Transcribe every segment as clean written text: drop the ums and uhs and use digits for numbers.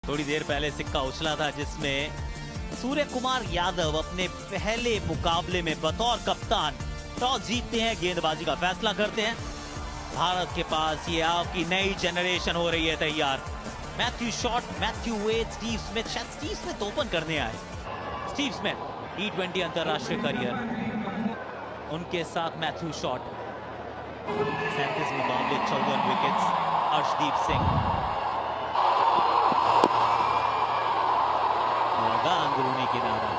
थोड़ी देर पहले सिक्का उछला था जिसमें सूर्य कुमार यादव अपने पहले मुकाबले में बतौर कप्तान टॉस जीतते हैं, गेंदबाजी का फैसला करते हैं। भारत के पास ये आपकी नई जनरेशन हो रही है तैयार। Matthew Short, Matthew Wade, Steve Smith, शायद स्टीव स्मिथ ओपन करने आए। स्टीव स्मिथ T20 अंतरराष्ट्रीय करियर, उनके साथ मैथ्यू शॉट। 37 मुकाबले, 54 विकेट्स। अर्शदीप सिंह लगा अंदरूनी किनारा,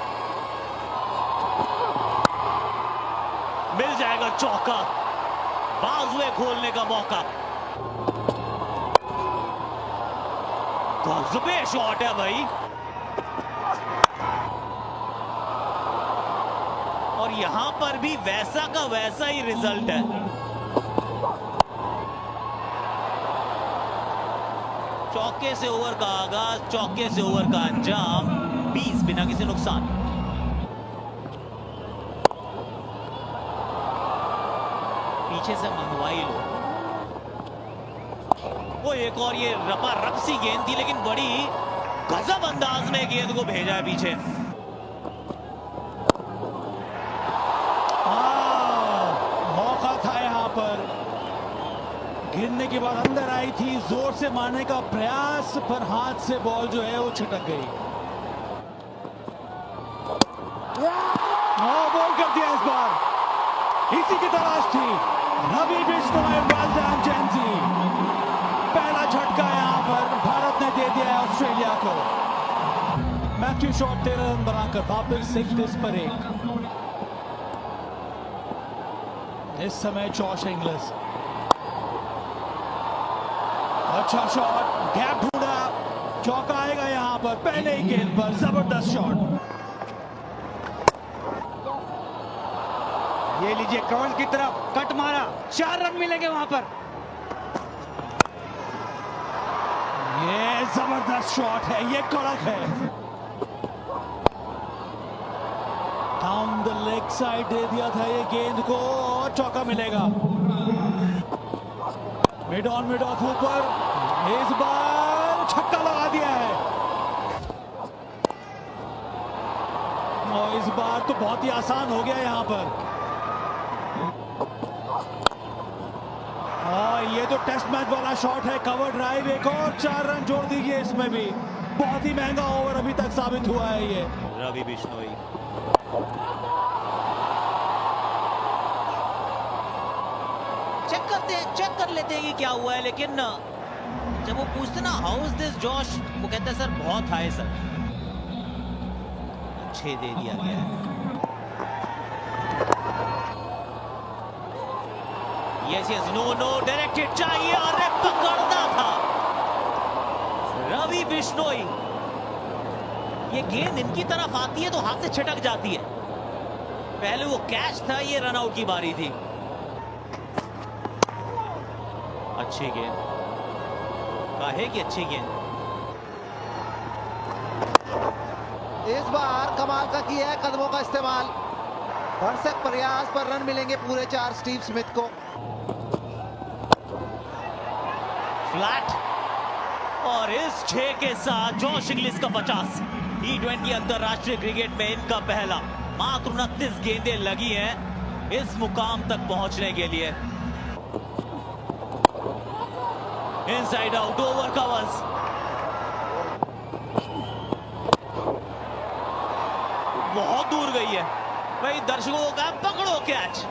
मिल जाएगा चौका, बाजुए खोलने का मौका। गजबे शॉट है भाई, और यहां पर भी वैसा का वैसा ही रिजल्ट है। चौके से ओवर का आगाज, चौके से ओवर का अंजाम, 20 बिना किसी नुकसान। पीछे से मंगवाई लो, वो एक और ये रपा रप सी गेंद थी, लेकिन बड़ी गजब अंदाज में गेंद को भेजा है पीछे। मौका था यहां पर, गिरने के बाद अंदर आई थी, जोर से मारने का प्रयास, पर हाथ से बॉल जो है वो छिटक गई। बॉल कर दिया इस बार, इसी की तलाश थी। रवि बिश्नोई, पहला झटका यहां पर भारत ने दे दिया है ऑस्ट्रेलिया को। मैथ्यू शॉट 13 रन बनाकर वापस 31 पर 1। इस समय जॉश इंग्लिश, अच्छा शॉट, गैप ढूंढा, चौका आएगा यहां पर पहले ही गेंद पर। जबरदस्त शॉट, ये लीजिए कवर की तरफ कट मारा, 4 रन मिलेंगे वहां पर। ये जबरदस्त शॉट है, ये कड़क है। डाउन द लेग साइड दे दिया था ये गेंद को, और चौका मिलेगा। मिड ऑन मिड ऑफ ऊपर, इस बार छक्का लगा दिया है, और इस बार तो बहुत ही आसान हो गया यहां पर। ये तो टेस्ट मैच वाला शॉट है, कवर ड्राइव, एक और 4 रन जोड़ दीजिए इसमें भी। बहुत ही महंगा ओवर अभी तक साबित हुआ है ये। रवि बिश्नोई, चेक कर लेते हैं कि क्या हुआ है, लेकिन जब वो पूछते ना हाउ इज दिस जॉश, वो कहते हैं सर बहुत हाई सर। 6 दे दिया गया है। Yes yes, no no, directed चाहिए, अरे पकड़ना था रवि बिश्नोई। ये गेंद इनकी तरफ आती है तो हाथ से छिटक जाती है। पहले वो कैच था, ये रन आउट की बारी थी। अच्छी गेंद, काहे की अच्छी गेंद। इस बार कमाल का किया है कदमों का इस्तेमाल, भरसक प्रयास पर रन मिलेंगे पूरे 4 स्टीव स्मिथ को। फ्लैट, और इस 6 के साथ जॉश इंग्लिश का 50। T20 अंतरराष्ट्रीय क्रिकेट में इनका पहला। मात्र 29 गेंदें लगी हैं इस मुकाम तक पहुंचने के लिए। इनसाइड आउट, ओवर कवर्स, बहुत दूर गई है भाई। दर्शकों का पकड़ो कैच।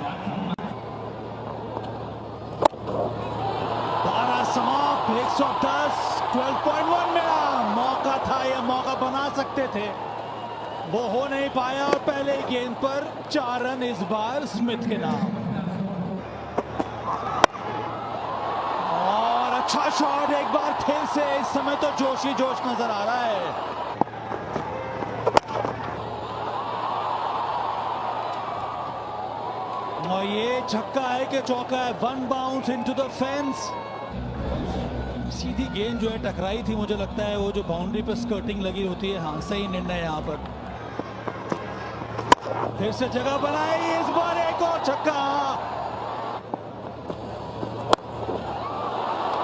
12 समाप्त, 110, 12.1 मिला। मौका था, यह मौका बना सकते थे, वो हो नहीं पाया, और पहले गेंद पर 4 रन इस बार स्मिथ के नाम। और अच्छा शॉट एक बार फिर से, इस समय तो जोश ही जोश नजर आ रहा है। और ये छक्का है कि चौका है। 1 बाउंस इनटू द फेंस। सीधी गेंद जो है टकराई थी, मुझे लगता है वो जो बाउंड्री पर स्कर्टिंग लगी होती है। हाँ, सही निर्णय यहां पर। फिर से जगह बनाई, इस बार एक और छक्का,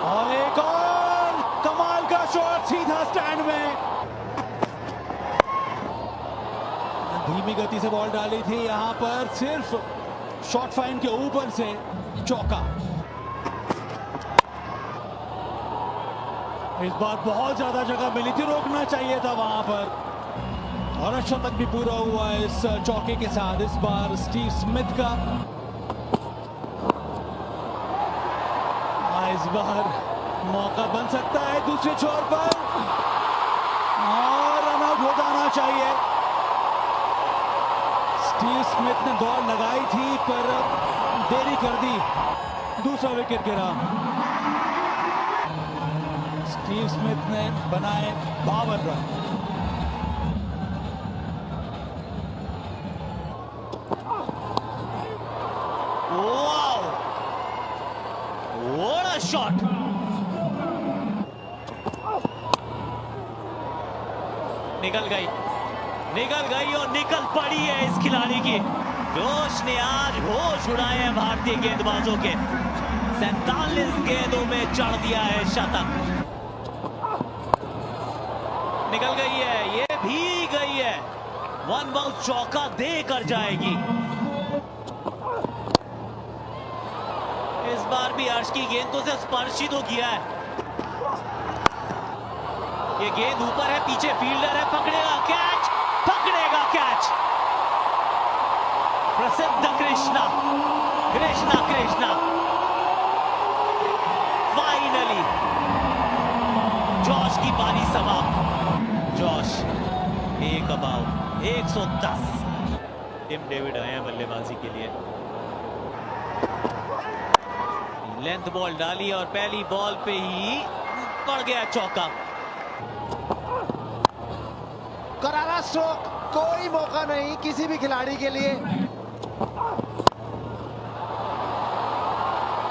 और एक और कमाल का शॉट सीधा स्टैंड में। धीमी गति से बॉल डाली थी, यहां पर सिर्फ शॉर्ट फाइन के ऊपर से चौका। इस बार बहुत ज्यादा जगह मिली थी, रोकना चाहिए था वहां पर, और शतक भी पूरा हुआ इस चौके के साथ। इस बार स्टीव स्मिथ का इस बार मौका बन सकता है दूसरे छोर पर, और रन आउट हो जाना चाहिए। स्टीव स्मिथ ने दौड़ लगाई थी पर देरी कर दी, दूसरा विकेट गिरा। स्टीव स्मिथ ने बनाए 52 रन। What a shot! निकल गई और निकल पड़ी है इस खिलाड़ी की। जोश ने आज होश उड़ाए हैं भारतीय गेंदबाजों के। 47 गेंदों में चढ़ दिया है शतक। निकल गई है, ये भी गई है। वन बाउंस चौका देकर जाएगी। इस बार भी हर्ष की गेंद तो से स्पर्श ही तो किया है। ये गेंद ऊपर है, पीछे फील्डर है, पकड़ेगा कैच, पकड़ेगा कैच। प्रसिद्ध कृष्णा फाइनली जॉश की पारी समाप्त। जॉश एक अबाउट 110। टिम डेविड आए हैं बल्लेबाजी के लिए। लेंथ बॉल डाली और पहली बॉल पे ही पड़ गया चौका। करारा स्ट्रोक, कोई मौका नहीं किसी भी खिलाड़ी के लिए।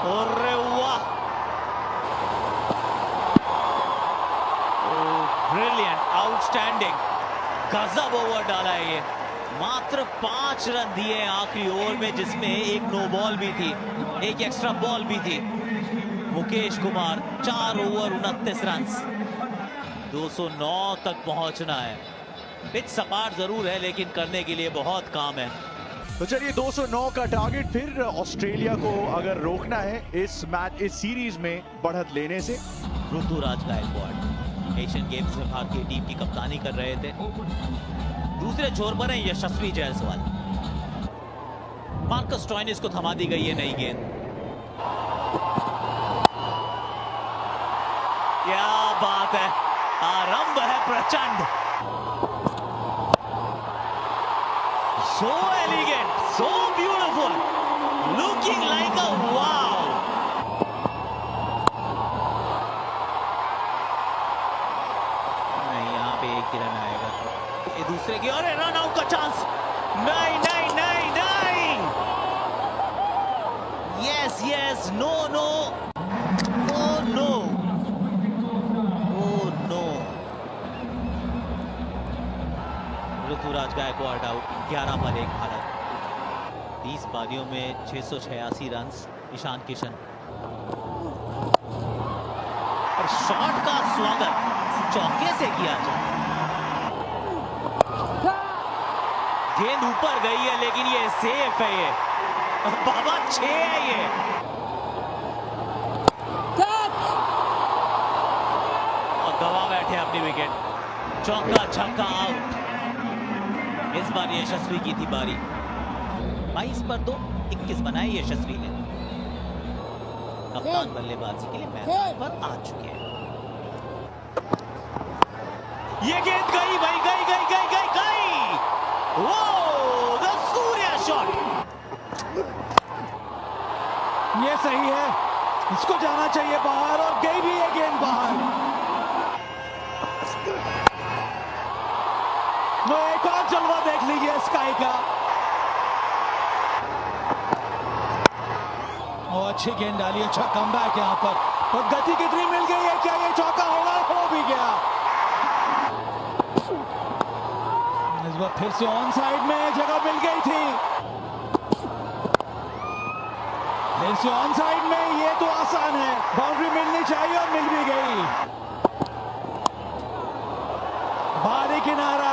अरे वाह, ब्रिलियंट, आउटस्टैंडिंग, गजब ओवर डाला है ये। मात्र 5 रन दिए आखिरी ओवर में, जिसमें एक नो बॉल भी थी, एक एक्स्ट्रा बॉल भी थी। मुकेश कुमार 4 ओवर 29 रन, 209 तक पहुंचना है। पिच सपाट जरूर है लेकिन करने के लिए बहुत काम है। तो चलिए 209 का टारगेट, फिर ऑस्ट्रेलिया को अगर रोकना है इस सीरीज में बढ़त लेने से। ऋतुराज गायकवाड़ एशियन गेम्स में भारतीय टीम की कप्तानी कर रहे थे। दूसरे छोर पर है यशस्वी जायसवाल। मार्कस स्टोइनिस को थमा दी गई है नई गेंद। क्या बात है, आरंभ है प्रचंड। So elegant, so beautiful, looking like a wow. नहीं, यहाँ पे एक ही रन आएगा। ये दूसरे की, और रन आउट का चांस। नहीं नहीं नहीं नहीं, yes yes, no no, oh no, oh no. Ruturaj Gaikwad out. 11 पर 1 भारत। 30 पारियों में 686 रन। ईशान किशन और शॉट का स्वागत चौके से किया जाए। गेंद ऊपर गई है लेकिन ये सेफ है। ये बाबा 6 है ये। और गवा बैठे अपनी विकेट। चौका छक्का आउट। इस बार यशस्वी की थी बारी। 22 पर 2, 21 बनाए यशस्वी ने। कप्तान बल्लेबाजी के लिए मैदान पर आ चुके हैं। ये गेंद गई भाई, गई गई गई गई गई। वो द सूर्या शॉट। ये सही है, इसको जाना चाहिए बाहर, और गई भी है गेंद बाहर। एक और जलवा देख लीजिए स्काई का। और अच्छी गेंद डाली, अच्छा कमबैक यहाँ पर, और गति कितनी मिल गई है। क्या ये चौका होगा? हो भी गया। इस बार फिर से ऑन साइड में जगह मिल गई थी। फिर से ऑन साइड में, ये तो आसान है, बाउंड्री मिलनी चाहिए और मिल भी गई। बारी किनारा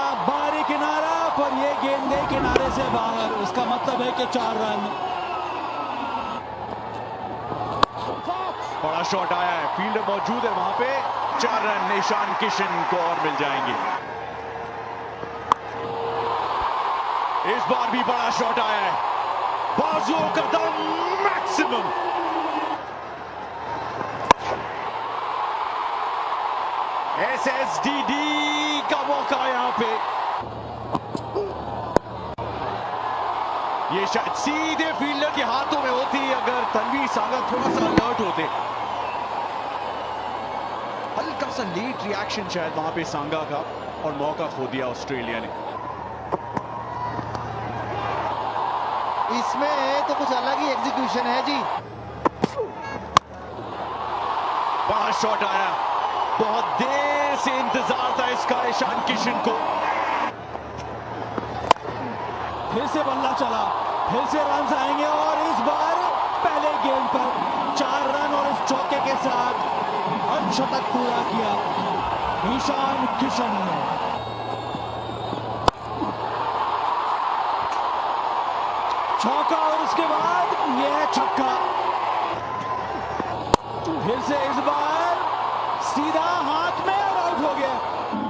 पर ये गेंद गई किनारे से बाहर, उसका मतलब है कि 4 रन। बड़ा शॉट आया है, फील्डर मौजूद है वहां पे। 4 रन ईशान किशन को और मिल जाएंगे। इस बार भी बड़ा शॉट आया है, बाजुओं का दम मैक्सिमम। एसएसडीडी का मौका यहां पे, ये शायद सीधे फील्डर के हाथों में होती अगर तनवीर सांगा थोड़ा सा अलर्ट होते। हल्का सा लेट रिएक्शन शायद वहां पे सांगा का, और मौका खो दिया ऑस्ट्रेलिया ने। इसमें तो कुछ अलग ही एग्जीक्यूशन है जी। बड़ा शॉट आया, बहुत देर से इंतजार था इसका ईशान किशन को। फिर से बल्ला चला, फिर से रन आएंगे और इस बार पहले गेंद पर 4 रन और इस चौके के साथ अर्धशतक पूरा किया ईशान किशन ने। चौका और उसके बाद यह छक्का। फिर से इस बार सीधा हाथ में और आउट हो गया।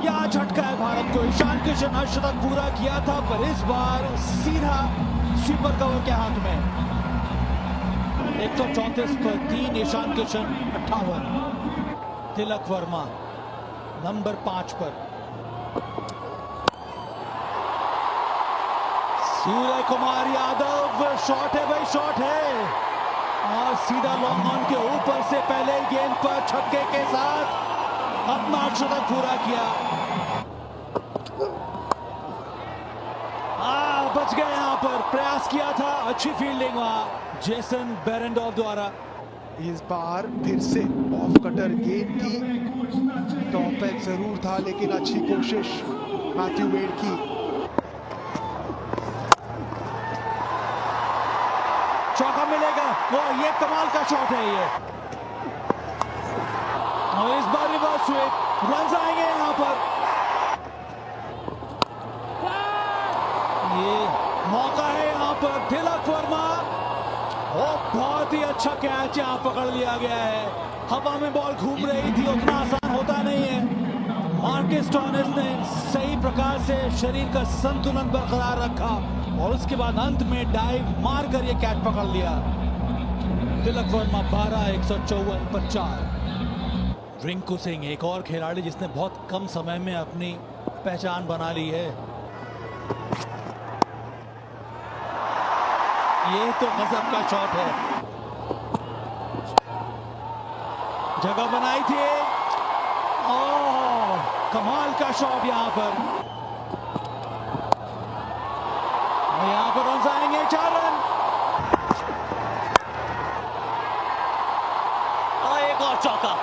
यहां झटका है भारत को। ईशान किशन अर्धशतक पूरा किया था, पर इस बार सीधा स्वीपर कवर के हाथ में। 134 पर 3 ईशान किशन 58। तिलक वर्मा नंबर 5 पर। सूर्य कुमार यादव, शॉट है भाई, शॉट है, और सीधा लॉन्ग ऑन के ऊपर से पहले गेंद पर छक्के के साथ अपना अर्धशतक पूरा किया। बच गए यहां पर, प्रयास किया था, अच्छी फील्डिंग वहां जेसन बेरेंडॉफ द्वारा। इस बार फिर से ऑफ कटर गेंद की, टॉप पैक जरूर था लेकिन अच्छी कोशिश मैथ्यू वेड की। चौका मिलेगा, वो ये कमाल का शॉट है ये, और इस बार रिवर्स स्वीप, रन आएंगे यहां पर। ये मौका है यहां पर, तिलक वर्मा, बहुत ही अच्छा कैच यहां पकड़ लिया गया है। हवा में बॉल घूम रही थी, उतना आसान होता नहीं है। मार्कस स्टोइनिस ने सही प्रकार से शरीर का संतुलन बरकरार रखा और उसके बाद अंत में डाइव मारकर ये कैच पकड़ लिया। तिलक वर्मा 12, 154 पर 4। रिंकू सिंह एक और खिलाड़ी जिसने बहुत कम समय में अपनी पहचान बना ली है। ये तो गजब का शॉट है, जगह बनाई थी, ओह कमाल का शॉट यहां पर। और यहां पर रन आएंगे, 4 रन, और एक और चौका।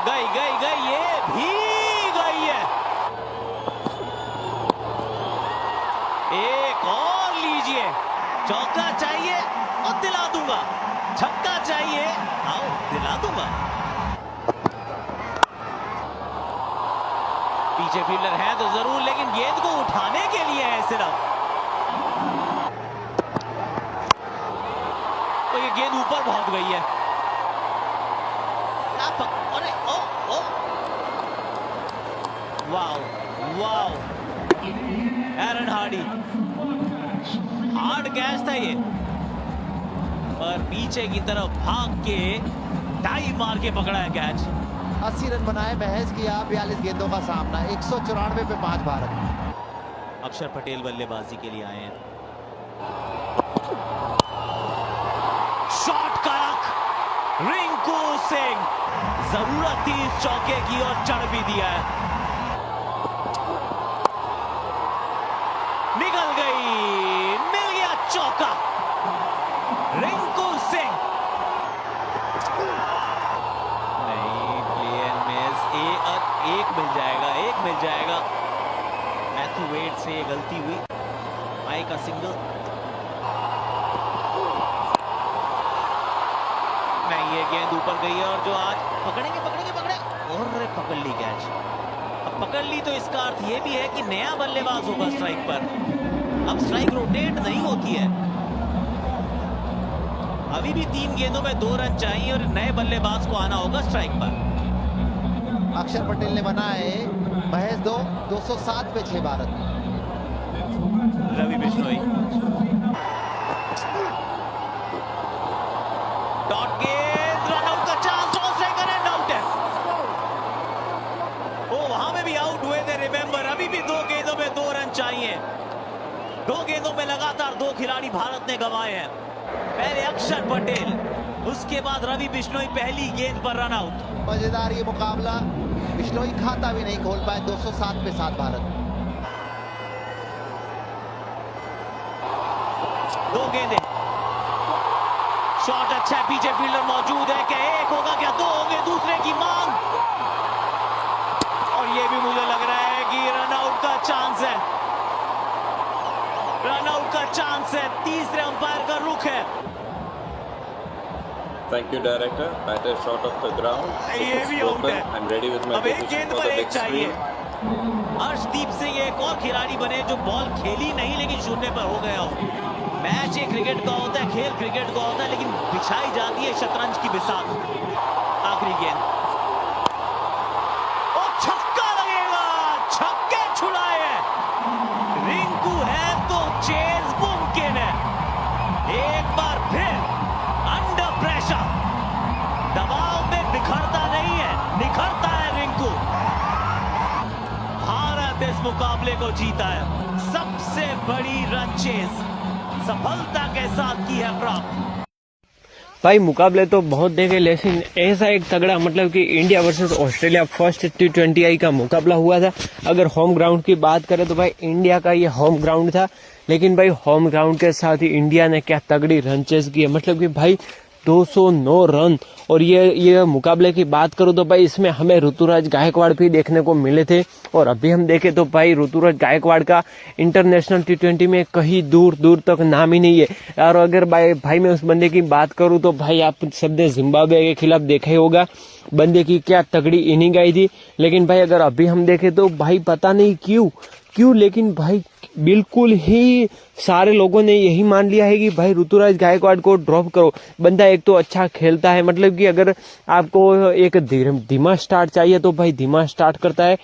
गई गई गई, ये भी गई है। एक और लीजिए, चौका चाहिए और दिला दूंगा, छक्का चाहिए, आओ दिला दूंगा। पीछे फील्डर है तो जरूर, लेकिन गेंद को उठाने के लिए है सिर्फ। तो ये गेंद ऊपर पहुंच गई है। अरे ओ ओ, wow wow, Aaron Hardie, hard catch था ये, पर पीछे की तरफ भाग के डाइव मार के पकड़ा है कैच। 80 रन बनाए, महज किया 42 गेंदों का सामना, 194 पे 5 भारत। अक्षर पटेल बल्लेबाजी के लिए आए हैं। शॉट कड़क, रिंकू सिंह, जरूरत थी इस चौके की और चढ़ भी दिया है। निकल गई, मिल गया चौका, रिंकू सिंह। नहीं, प्लेयर मिस, एक मिल जाएगा, एक मिल जाएगा। मैथ्यू वेड से ये गलती हुई, आई का सिंगल। नहीं, ये गेंद ऊपर गई है और जो आज पकड़ेंगे, और पकड़ ली कैच। अब पकड़ ली तो इसका अर्थ ये भी है कि नया बल्लेबाज होगा स्ट्राइक पर। अब स्ट्राइक रोटेट नहीं होती है। अभी भी 3 गेंदों में 2 रन चाहिए और नए बल्लेबाज को आना होगा स्ट्राइक पर। अक्षर पटेल ने बनाए महज 207 पे 6 भारत। रवि बिश्नोई डॉट गेंद, रनआउट का चांस, सेकंड एंड आउट है। ओ वहां में भी आउट हुए थे, रिमेंबर। अभी भी 2 गेंदों में 2 रन चाहिए। 2 गेंदों में लगातार 2 खिलाड़ी भारत ने गंवाए हैं। पहले अक्षर पटेल, उसके बाद रवि बिश्नोई पहली गेंद पर रन आउट। मजेदार ये मुकाबला, बिश्नोई खाता भी नहीं खोल पाए। 207 पे 7 भारत। 2 गेंदें, शॉट अच्छा है, पीछे फील्डर मौजूद है। क्या एक होगा, क्या 2 होंगे? दूसरे की मांग, और ये भी मुझे लग रहा है कि रनआउट का चांस है। रनआउट का चांस है, तीसरे अंपायर का रुख है। Thank you, director. Batter short off the ground. ये भी आउट है। I'm ready with my अब एक position गेंद for पर the एक big चाहिए। screen. अर्शदीप सिंह एक और खिलाड़ी बने जो बॉल खेली नहीं लेकिन शून्य पर हो गया हो। मैच एक क्रिकेट का होता है, खेल क्रिकेट का होता है, लेकिन बिछाई जाती है शतरंज की बिसात। आखिरी गेंद, और छक्का लगेगा। छक्के छुड़ाए हैं। रिंकू है तो चेज मुमकिन है। एक बार फिर अंडर प्रेशर, दबाव में बिखरता नहीं है, निखरता है रिंकू। भारत इस मुकाबले को जीता है। सबसे बड़ी रन चेज सफलता के साथ की है प्राप्त। भाई मुकाबले तो बहुत देखे, लेकिन ऐसा एक तगड़ा मतलब कि India versus Australia first T20I का मुकाबला हुआ था। अगर होम ग्राउंड की बात करें तो भाई इंडिया का ये होम ग्राउंड था, लेकिन भाई होम ग्राउंड के साथ ही इंडिया ने क्या तगड़ी रन चेज की है। मतलब कि भाई 209 रन। और ये मुकाबले की बात करूं तो भाई इसमें हमें ऋतुराज गायकवाड़ भी देखने को मिले थे। और अभी हम देखें तो भाई ऋतुराज गायकवाड़ का इंटरनेशनल T20 में कहीं दूर दूर तक नाम ही नहीं है। और अगर भाई मैं उस बंदे की बात करूं तो भाई आप सबने जिम्बाब्वे के खिलाफ देखा ही होगा, बंदे की क्या तगड़ी इनिंग आई थी। लेकिन भाई अगर अभी हम देखें तो भाई पता नहीं क्यों लेकिन भाई बिल्कुल ही सारे लोगों ने यही मान लिया है कि भाई ऋतुराज गायकवाड़ को ड्रॉप करो। बंदा एक तो अच्छा खेलता है, मतलब कि अगर आपको एक धीमा स्टार्ट चाहिए तो भाई धीमा स्टार्ट करता है।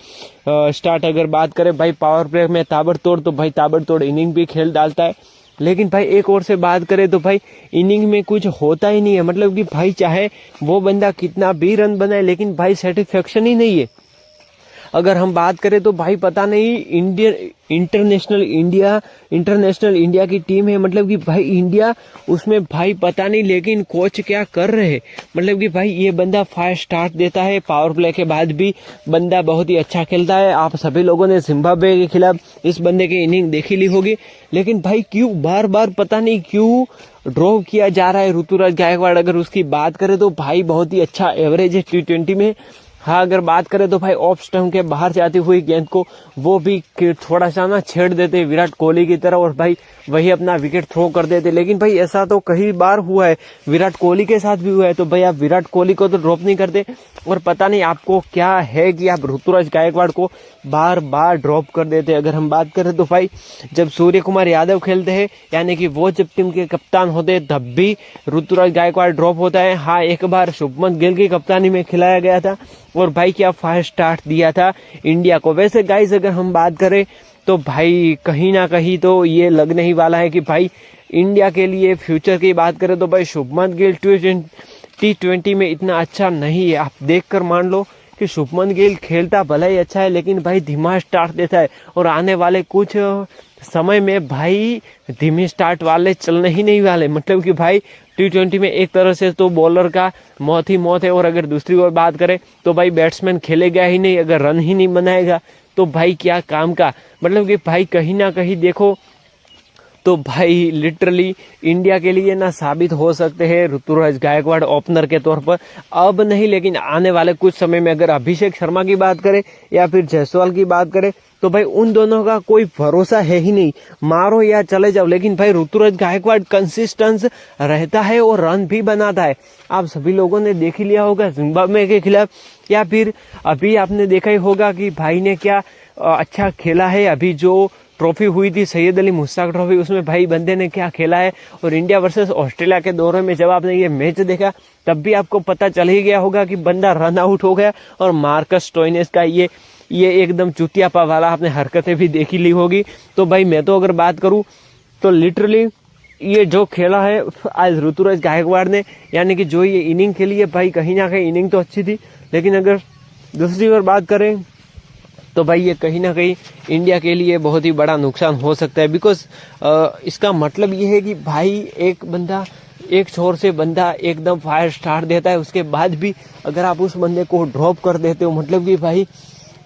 स्टार्ट अगर बात करें भाई पावर प्ले में ताबड़तोड़, तो भाई ताबड़तोड़ इनिंग भी खेल डालता है। लेकिन भाई एक और से बात करें तो भाई इनिंग में कुछ होता ही नहीं है। मतलब कि भाई चाहे वो बंदा कितना भी रन बनाए, लेकिन भाई सेटिस्फेक्शन ही नहीं है। अगर हम बात करें तो भाई पता नहीं इंटरनेशनल इंडिया की टीम है। मतलब कि भाई इंडिया उसमें भाई पता नहीं, लेकिन कोच क्या कर रहे हैं। मतलब कि भाई ये बंदा फास्ट स्टार्ट देता है, पावर प्ले के बाद भी बंदा बहुत ही अच्छा खेलता है। आप सभी लोगों ने जिम्बाब्वे के खिलाफ इस बंदे की इनिंग देखी ली होगी, लेकिन भाई क्यों बार बार पता नहीं क्यों ड्रॉप किया जा रहा है ऋतुराज गायकवाड़। अगर उसकी बात करें तो भाई बहुत ही अच्छा एवरेज है T20 में। हाँ अगर बात करें तो भाई ऑफ स्टंप के बाहर जाती हुई गेंद को वो भी थोड़ा सा ना छेड़ देते विराट कोहली की तरह, और भाई वही अपना विकेट थ्रो कर देते। लेकिन भाई ऐसा तो कई बार हुआ है, विराट कोहली के साथ भी हुआ है। तो भाई आप विराट कोहली को तो ड्रॉप नहीं करते, और पता नहीं आपको क्या है कि आप ऋतुराज गायकवाड़ को बार बार ड्रॉप कर देते। अगर हम बात करें तो भाई जब सूर्य कुमार यादव खेलते हैं, यानी कि वो जब टीम के कप्तान होते हैं, तब भी ऋतुराज गायकवाड़ ड्रॉप होता है। हाँ एक बार शुभमन गिल की कप्तानी में खिलाया गया था, और भाई क्या फास्ट स्टार्ट दिया था इंडिया को। वैसे गाइस अगर हम बात करें तो भाई कहीं ना कहीं तो ये लगने ही वाला है कि भाई इंडिया के लिए फ्यूचर की बात करें तो भाई शुभमन गिल T20 में इतना अच्छा नहीं है। आप देखकर मान लो कि शुभमन गिल खेलता भला ही अच्छा है, लेकिन भाई धीमा स्टार्ट देता है, और आने वाले कुछ समय में भाई धीमी स्टार्ट वाले चलने ही नहीं वाले। मतलब कि भाई T20 में एक तरह से तो बॉलर का मौत ही मौत है, और अगर दूसरी ओर बात करें तो भाई बैट्समैन खेलेगा ही नहीं। अगर रन ही नहीं बनाएगा तो भाई क्या काम का। मतलब कि भाई कहीं ना कहीं देखो तो भाई लिटरली इंडिया के लिए ना साबित हो सकते हैं ऋतुराज गायकवाड़ ओपनर के तौर पर। अब नहीं, लेकिन आने वाले कुछ समय में अगर अभिषेक शर्मा की बात करें या फिर जायसवाल की बात करें तो भाई उन दोनों का कोई भरोसा है ही नहीं, मारो या चले जाओ। लेकिन भाई ऋतुराज गायकवाड़ कंसिस्टेंस रहता है और रन भी बनाता है। आप सभी लोगों ने देख ही लिया होगा जिम्बाब्वे के खिलाफ या फिर अभी आपने देखा ही होगा कि भाई ने क्या अच्छा खेला है। अभी जो ट्रॉफी हुई थी सैयद अली मुश्ताक ट्रॉफी, उसमें भाई बंदे ने क्या खेला है। और इंडिया वर्सेस ऑस्ट्रेलिया के दौरे में जब आपने ये मैच देखा तब भी आपको पता चल ही गया होगा कि बंदा रन आउट हो गया। और मार्कस स्टोइनिस का ये एकदम चुतियापा वाला आपने हरकतें भी देखी ली होगी। तो भाई मैं तो अगर बात करूं तो लिटरली ये जो खेला है आज ऋतुराज गायकवाड़ ने, यानी कि जो ये इनिंग खेली है भाई, कहीं ना कहीं इनिंग तो अच्छी थी, लेकिन अगर दूसरी ओर बात करें तो भाई ये कहीं ना कहीं इंडिया के लिए बहुत ही बड़ा नुकसान हो सकता है। बिकॉज इसका मतलब ये है कि भाई एक बंदा एक छोर से बंदा एकदम फायर स्टार्ट देता है, उसके बाद भी अगर आप उस बंदे को ड्रॉप कर देते हो, मतलब कि भाई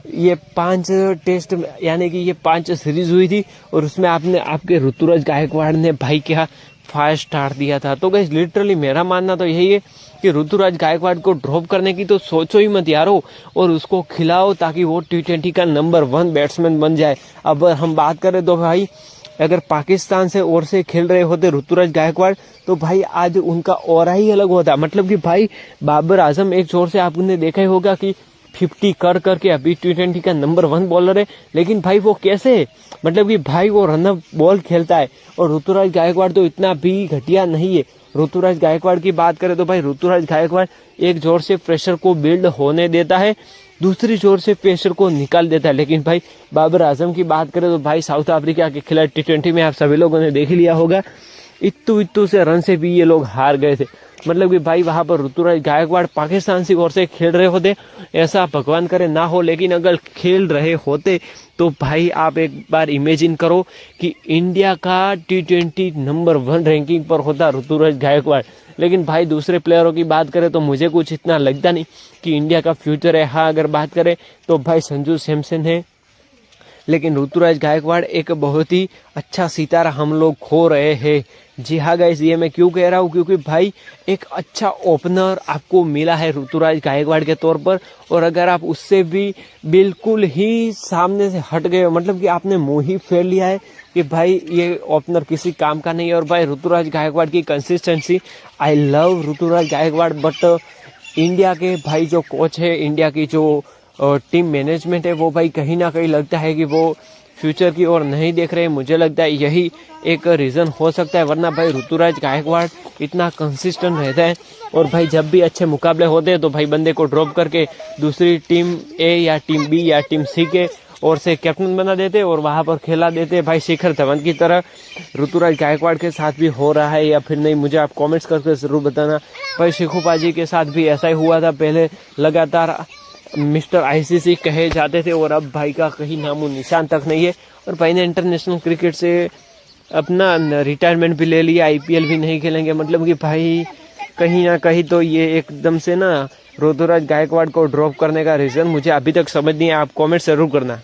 ये 5 टेस्ट यानी कि ये 5 सीरीज हुई थी और उसमें आपके ऋतुराज गायकवाड़ ने भाई क्या फायर स्टार्ट दिया था। तो गाइस लिटरली मेरा मानना तो यही है कि ऋतुराज गायकवाड़ को ड्रॉप करने की तो सोचो ही मत यारो, और उसको खिलाओ ताकि वो T20 का नंबर 1 बैट्समैन बन जाए। अब हम बात करें तो भाई अगर पाकिस्तान से ओर से खेल रहे होते ऋतुराज गायकवाड़ तो भाई आज उनका ऑरा ही अलग होता। मतलब कि भाई बाबर आजम एक छोर से आपने देखा ही होगा कि 50 कर करके अभी T20 का नंबर 1 बॉलर है, लेकिन भाई वो कैसे, मतलब कि भाई वो रनअप बॉल खेलता है। और ऋतुराज गायकवाड़ तो इतना भी घटिया नहीं है। ऋतुराज गायकवाड़ की बात करें तो भाई ऋतुराज गायकवाड़ एक जोर से प्रेशर को बिल्ड होने देता है, दूसरी जोर से प्रेशर को निकाल देता है। लेकिन भाई बाबर आजम की बात करें तो भाई साउथ अफ्रीका के खिलाड़ी T20 में आप सभी लोगों ने देख लिया होगा, इत्तू से रन से भी ये लोग हार गए थे। मतलब कि भाई वहां पर ऋतुराज गायकवाड़ पाकिस्तान की ओर से खेल रहे होते, ऐसा भगवान करे ना हो, लेकिन अगर खेल रहे होते तो भाई आप एक बार इमेजिन करो कि इंडिया का T20 नंबर 1 रैंकिंग पर होता ऋतुराज गायकवाड़। लेकिन भाई दूसरे प्लेयरों की बात करें तो मुझे कुछ इतना लगता नहीं कि इंडिया का फ्यूचर है। हाँ अगर बात करें तो भाई संजू सैमसन है, लेकिन ऋतुराज गायकवाड़ एक बहुत ही अच्छा सितारा हम लोग खो रहे हैं। जी हाँ गाइस, ये मैं क्यों कह रहा हूँ, क्योंकि भाई एक अच्छा ओपनर आपको मिला है ऋतुराज गायकवाड़ के तौर पर, और अगर आप उससे भी बिल्कुल ही सामने से हट गए, मतलब कि आपने मुंह ही फेर लिया है कि भाई ये ओपनर किसी काम का नहीं है। और भाई ऋतुराज गायकवाड़ की consistency, I love Ruturaj Gaikwad, but India के भाई जो कोच है, इंडिया की जो टीम मैनेजमेंट है, वो भाई कहीं ना कहीं लगता है कि वो फ्यूचर की ओर नहीं देख रहे। मुझे लगता है यही एक रीज़न हो सकता है, वरना भाई ऋतुराज गायकवाड़ इतना कंसिस्टेंट रहता है। और भाई जब भी अच्छे मुकाबले होते हैं तो भाई बंदे को ड्रॉप करके दूसरी टीम ए या टीम बी या टीम सी के ओर से कैप्टन बना देते और वहां पर खेला देते। भाई शिखर धवन की तरह ऋतुराज गायकवाड़ के साथ भी हो रहा है या फिर नहीं, मुझे आप कॉमेंट्स करके ज़रूर बताना। भाई शिखू पाजी के साथ भी ऐसा ही हुआ था, पहले लगातार मिस्टर ICC कहे जाते थे और अब भाई का कहीं नामो निशान तक नहीं है। और भाई ने इंटरनेशनल क्रिकेट से अपना रिटायरमेंट भी ले लिया, IPL भी नहीं खेलेंगे। मतलब कि भाई कहीं ना कहीं तो ये एकदम से ना ऋतुराज गायकवाड़ को ड्रॉप करने का रीज़न मुझे अभी तक समझ नहीं है। आप कमेंट जरूर करना।